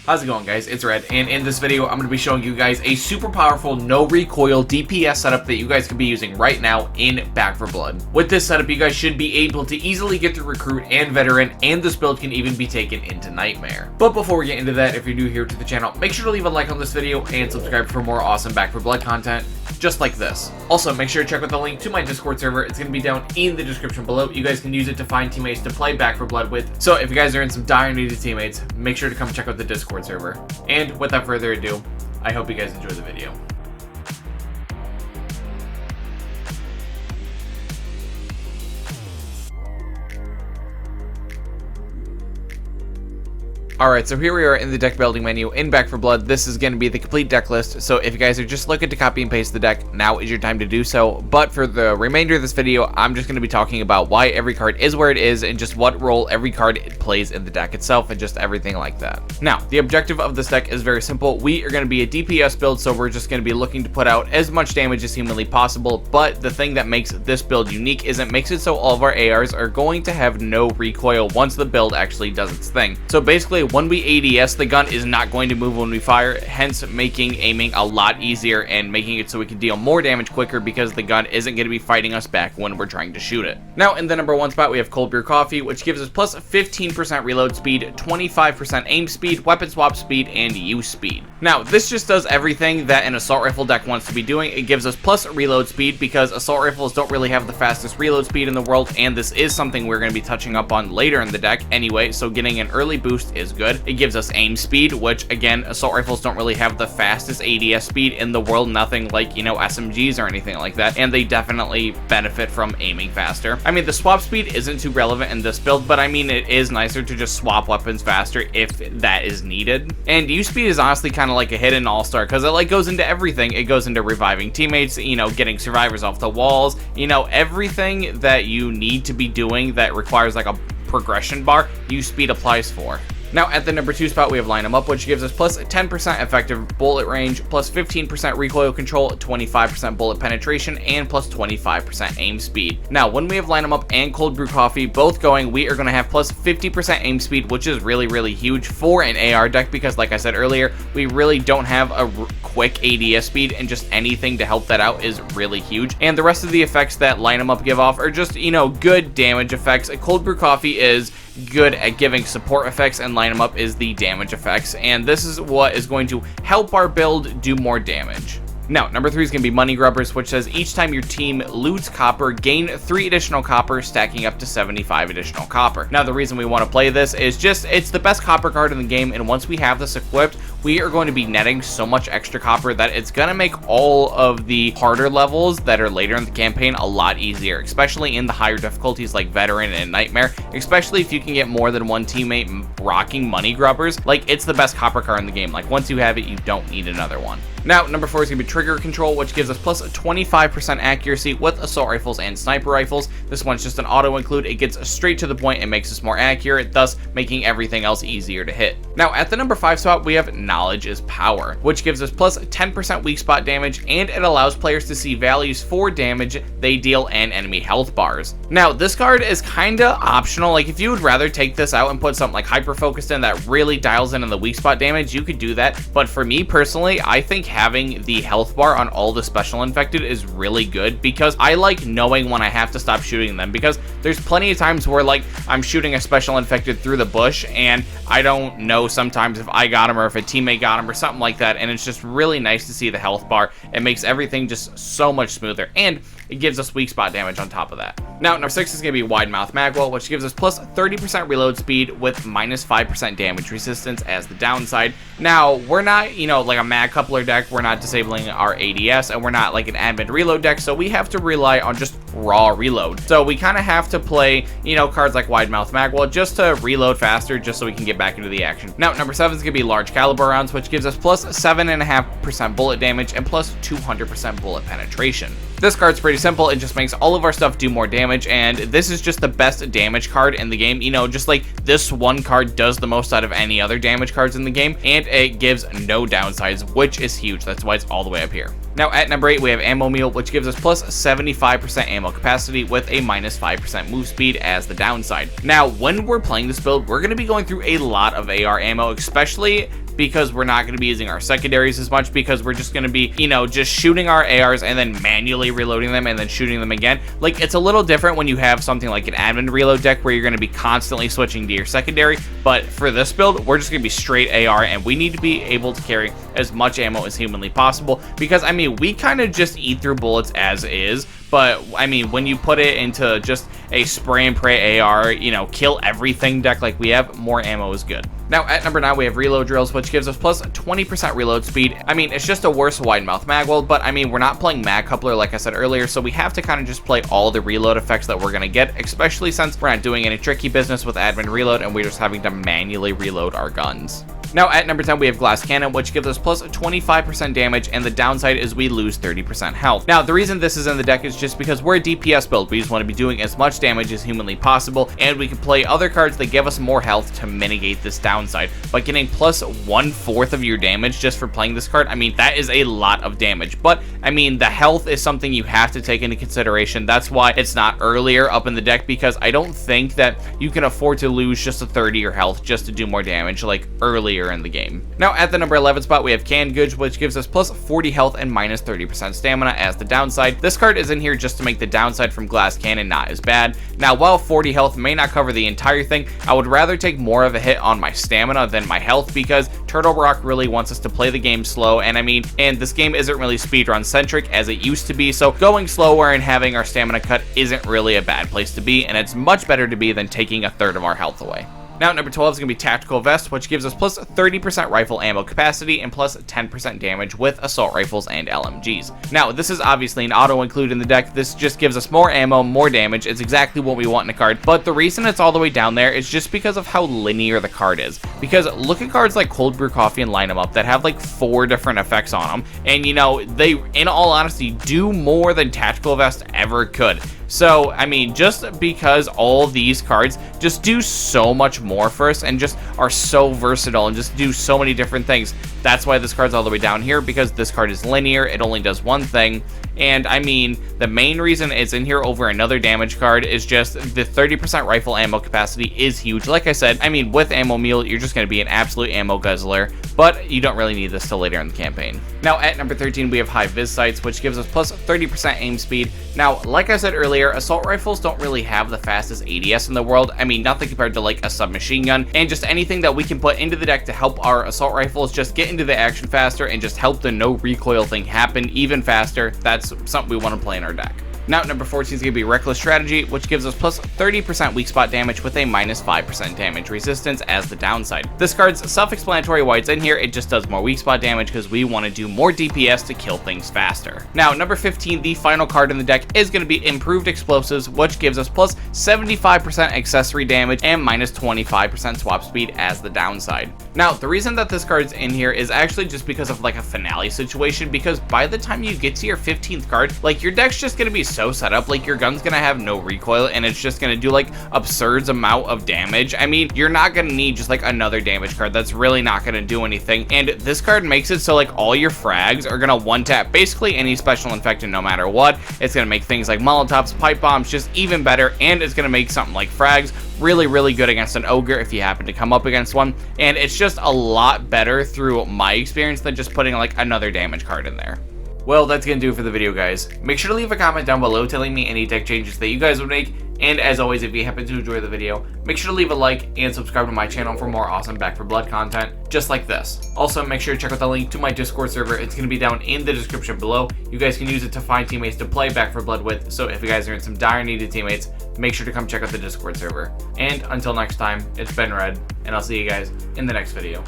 How's it going, guys? It's Red, and in this video I'm going to be showing you guys a super powerful no recoil DPS setup that you guys can be using right now in Back 4 Blood. With this setup, you guys should be able to easily get through Recruit and Veteran, and this build can even be taken into Nightmare. But before we get into that, if you're new here to the channel, make sure to leave a like on this video and subscribe for more awesome Back 4 Blood content just like this. Also, make sure to check out the link to my Discord server. It's going to be down in the description below. You guys can use it to find teammates to play Back 4 Blood with. So if you guys are in some dire need of teammates, make sure to come check out the Discord server. And without further ado, I hope you guys enjoy the video. Alright, so here we are in the deck building menu in Back 4 Blood. This is going to be the complete deck list, so if you guys are just looking to copy and paste the deck, now is your time to do so. But for the remainder of this video, I'm just going to be talking about why every card is where it is and just what role every card plays in the deck itself and just everything like that. Now, the objective of this deck is very simple. We are going to be a DPS build, so we're just going to be looking to put out as much damage as humanly possible, but the thing that makes this build unique is it makes it so all of our ARs are going to have no recoil once the build actually does its thing. So basically, when we ADS, the gun is not going to move when we fire, hence making aiming a lot easier and making it so we can deal more damage quicker because the gun isn't going to be fighting us back when we're trying to shoot it. Now, in the number 1 spot, we have Cold Brew Coffee, which gives us plus 15% reload speed, 25% aim speed, weapon swap speed, and use speed. Now, this just does everything that an assault rifle deck wants to be doing. It gives us plus reload speed because assault rifles don't really have the fastest reload speed in the world, and this is something we're going to be touching up on later in the deck anyway, so getting an early boost is good. It gives us aim speed, which again, assault rifles don't really have the fastest ADS speed in the world, nothing like, you know, SMGs or anything like that, and they definitely benefit from aiming faster. I mean, the swap speed isn't too relevant in this build, but I mean, it is nicer to just swap weapons faster if that is needed. And use speed is honestly kind of like a hidden all-star because it like goes into everything. It goes into reviving teammates, you know, getting survivors off the walls, you know, everything that you need to be doing that requires like a progression bar, use speed applies for. Now, at the number 2 spot, we have Line 'em Up, which gives us plus 10% effective bullet range, plus 15% recoil control, 25% bullet penetration, and plus 25% aim speed. Now, when we have Line 'em Up and Cold Brew Coffee both going, we are going to have plus 50% aim speed, which is really, really huge for an AR deck because, like I said earlier, we really don't have a quick ADS speed, and just anything to help that out is really huge. And the rest of the effects that Line 'em Up give off are just, you know, good damage effects. Cold Brew Coffee is good at giving support effects, and Line 'em Up is the damage effects, and this is what is going to help our build do more damage. Now, number 3 is going to be Money Grubbers, which says each time your team loots copper, gain 3 additional copper, stacking up to 75 additional copper. Now, the reason we want to play this is just, it's the best copper card in the game, and once we have this equipped, we are going to be netting so much extra copper that it's going to make all of the harder levels that are later in the campaign a lot easier, especially in the higher difficulties like Veteran and Nightmare, especially if you can get more than one teammate rocking Money Grubbers. Like, it's the best copper card in the game. Like, once you have it, you don't need another one. Now, number 4 is going to be Trigger Control, which gives us plus 25% accuracy with assault rifles and sniper rifles. This one's just an auto include. It gets straight to the point and makes us more accurate, thus making everything else easier to hit. Now, at the number 5 spot, we have Knowledge is Power, which gives us plus 10% weak spot damage, and it allows players to see values for damage they deal and enemy health bars. Now, this card is kind of optional. Like, if you would rather take this out and put something like Hyper Focused in that really dials in on the weak spot damage, you could do that. But for me personally, I think having the health bar on all the special infected is really good because I like knowing when I have to stop shooting them, because there's plenty of times where like I'm shooting a special infected through the bush and I don't know sometimes if I got him or if a teammate got him or something like that, and it's just really nice to see the health bar. It makes everything just so much smoother, and it gives us weak spot damage on top of that. Now, number 6 is going to be Wide Mouth Magwell, which gives us plus 30% reload speed with minus 5% damage resistance as the downside. Now, we're not, you know, like a mag coupler deck. We're not disabling our ADS, and we're not like an admin reload deck, so we have to rely on just raw reload. So we kind of have to play, you know, cards like Wide Mouth Magwell just to reload faster, just so we can get back into the action. Now, number 7 is going to be Large Caliber Rounds, which gives us plus 7.5% bullet damage and plus 200% bullet penetration. This card's pretty simple. It just makes all of our stuff do more damage, and this is just the best damage card in the game. You know, just like this one card does the most out of any other damage cards in the game, and it gives no downsides, which is huge. That's why it's all the way up here. Now at number 8, we have Ammo Mule, which gives us plus 75% ammo capacity with a minus 5% move speed as the downside. Now, when we're playing this build, we're going to be going through a lot of AR ammo, especially because we're not going to be using our secondaries as much, because we're just going to be, you know, just shooting our ARs and then manually reloading them and then shooting them again. Like, it's a little different when you have something like an admin reload deck where you're going to be constantly switching to your secondary, but for this build, we're just going to be straight AR, and we need to be able to carry as much ammo as humanly possible, because, I mean, we kind of just eat through bullets as is, but, I mean, when you put it into just a spray and pray AR, you know, kill everything deck like we have, more ammo is good. Now, at number 9, we have reload drills, which gives us plus 20% reload speed. I mean, it's just a worse wide mouth mag weld, but I mean, we're not playing mag coupler like I said earlier, so we have to kind of just play all the reload effects that we're going to get, especially since we're not doing any tricky business with admin reload and we're just having to manually reload our guns. Now, at number 10, we have Glass Cannon, which gives us plus 25% damage, and the downside is we lose 30% health. Now, the reason this is in the deck is just because we're a DPS build. We just want to be doing as much damage as humanly possible, and we can play other cards that give us more health to mitigate this downside. But getting plus 1/4 of your damage just for playing this card, I mean, that is a lot of damage. But, I mean, the health is something you have to take into consideration. That's why it's not earlier up in the deck, because I don't think that you can afford to lose just a 30 of your health just to do more damage, like earlier in the game. Now, at the number 11 spot, we have Canned Goods, which gives us plus 40 health and minus 30% stamina as the downside. This card is in here just to make the downside from Glass Cannon not as bad. Now, while 40 health may not cover the entire thing, I would rather take more of a hit on my stamina than my health, because Turtle Rock really wants us to play the game slow, and I mean, and this game isn't really speedrun centric as it used to be, so going slower and having our stamina cut isn't really a bad place to be, and it's much better to be than taking a third of our health away. Now, number 12 is going to be Tactical Vest, which gives us plus 30% rifle ammo capacity and plus 10% damage with assault rifles and LMGs. Now, this is obviously an auto include in the deck. This just gives us more ammo, more damage. It's exactly what we want in a card, but the reason it's all the way down there is just because of how linear the card is. Because look at cards like Cold Brew Coffee and Line 'em Up that have like 4 different effects on them, and you know, they, in all honesty, do more than Tactical Vest ever could. So, I mean, just because all these cards just do so much more for us and just are so versatile and just do so many different things, that's why this card's all the way down here, because this card is linear, it only does one thing. And I mean, the main reason it's in here over another damage card is just the 30% rifle ammo capacity is huge. Like I said, I mean, with Ammo Mule, you're just going to be an absolute ammo guzzler, but you don't really need this till later in the campaign. Now, at number 13, we have High Vis Sights, which gives us plus 30% aim speed. Now, like I said earlier, assault rifles don't really have the fastest ADS in the world. I mean, nothing compared to like a submachine gun, and just anything that we can put into the deck to help our assault rifles just get into the action faster and just help the no recoil thing happen even faster. That's something we want to play in our deck. Now, number 14 is going to be Reckless Strategy, which gives us plus 30% weak spot damage with a minus 5% damage resistance as the downside. This card's self-explanatory why it's in here. It just does more weak spot damage because we want to do more DPS to kill things faster. Now, number 15, the final card in the deck, is going to be Improved Explosives, which gives us plus 75% accessory damage and minus 25% swap speed as the downside. Now, the reason that this card's in here is actually just because of like a finale situation, because by the time you get to your 15th card, like your deck's just going to be so set up, like your gun's gonna have no recoil and it's just gonna do like absurd amount of damage. I mean, you're not gonna need just like another damage card. That's really not gonna do anything, and this card makes it so like all your frags are gonna one tap basically any special infected no matter what. It's gonna make things like Molotovs, pipe bombs just even better, and it's gonna make something like frags really good against an ogre if you happen to come up against one, and it's just a lot better through my experience than just putting like another damage card in there. Well, that's going to do it for the video, guys. Make sure to leave a comment down below telling me any deck changes that you guys would make. And as always, if you happen to enjoy the video, make sure to leave a like and subscribe to my channel for more awesome Back 4 Blood content just like this. Also, make sure to check out the link to my Discord server. It's going to be down in the description below. You guys can use it to find teammates to play Back 4 Blood with. So if you guys are in some dire needed teammates, make sure to come check out the Discord server. And until next time, it's been Red, and I'll see you guys in the next video.